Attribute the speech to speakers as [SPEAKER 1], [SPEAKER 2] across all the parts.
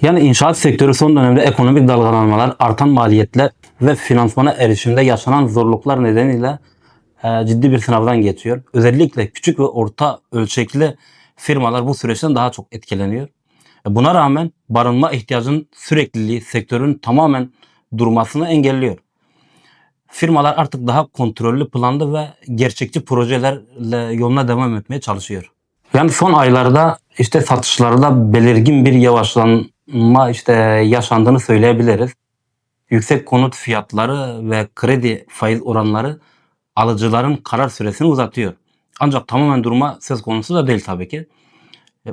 [SPEAKER 1] Yani inşaat sektörü son dönemde ekonomik dalgalanmalar, artan maliyetler ve finansmana erişimde yaşanan zorluklar nedeniyle ciddi bir sınavdan geçiyor. Özellikle küçük ve orta ölçekli firmalar bu süreçten daha çok etkileniyor. Buna rağmen barınma ihtiyacının sürekliliği sektörün tamamen durmasını engelliyor. Firmalar artık daha kontrollü, planlı ve gerçekçi projelerle yoluna devam etmeye çalışıyor. Yani son aylarda satışlarda belirgin bir yavaşlanma yaşandığını söyleyebiliriz. Yüksek konut fiyatları ve kredi faiz oranları alıcıların karar süresini uzatıyor. Ancak tamamen durma söz konusu da değil tabii ki.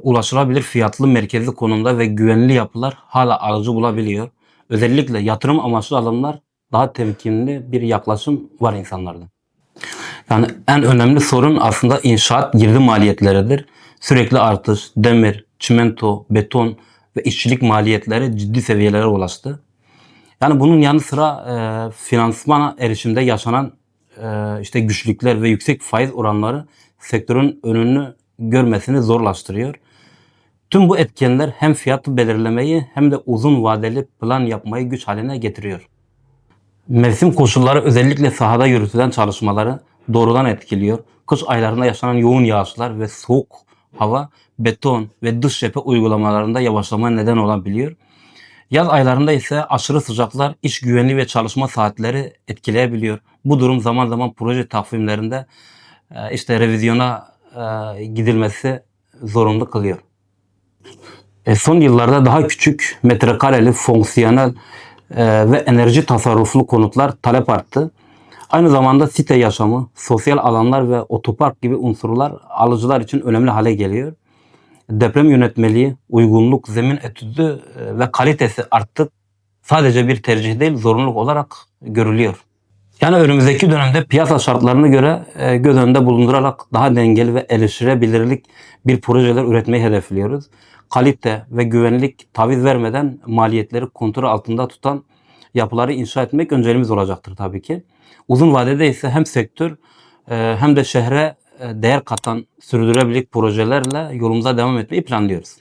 [SPEAKER 1] Ulaşılabilir fiyatlı merkezli konumda ve güvenli yapılar hala alıcı bulabiliyor. Özellikle yatırım amaçlı alımlar daha temkinli bir yaklaşım var insanlarda. Yani en önemli sorun aslında inşaat girdi maliyetleridir. Sürekli artış, demir, çimento, beton ve işçilik maliyetleri ciddi seviyelere ulaştı. Yani bunun yanı sıra finansmana erişimde yaşanan güçlükler ve yüksek faiz oranları sektörün önünü görmesini zorlaştırıyor. Tüm bu etkenler hem fiyatı belirlemeyi hem de uzun vadeli plan yapmayı güç haline getiriyor. Mevsim koşulları özellikle sahada yürütülen çalışmaları doğrudan etkiliyor. Kış aylarında yaşanan yoğun yağışlar ve soğuk hava beton ve dış cephe uygulamalarında yavaşlamaya neden olabiliyor. Yaz aylarında ise aşırı sıcaklar iş güvenliği ve çalışma saatleri etkileyebiliyor. Bu durum zaman zaman proje takvimlerinde revizyona gidilmesi zorunlu kılıyor. Son yıllarda daha küçük, metrekareli, fonksiyonel ve enerji tasarruflu konutlar talep arttı. Aynı zamanda site yaşamı, sosyal alanlar ve otopark gibi unsurlar alıcılar için önemli hale geliyor. Deprem yönetmeliği, uygunluk, zemin etüdü ve kalitesi artık sadece bir tercih değil, zorunluluk olarak görülüyor. Yani önümüzdeki dönemde piyasa şartlarına göre göz önünde bulundurarak daha dengeli ve erişilebilirlik bir projeler üretmeyi hedefliyoruz. Kalite ve güvenlik taviz vermeden maliyetleri kontrol altında tutan yapıları inşa etmek önceliğimiz olacaktır tabii ki. Uzun vadede ise hem sektör hem de şehre değer katan sürdürülebilir projelerle yolumuza devam etmeyi planlıyoruz.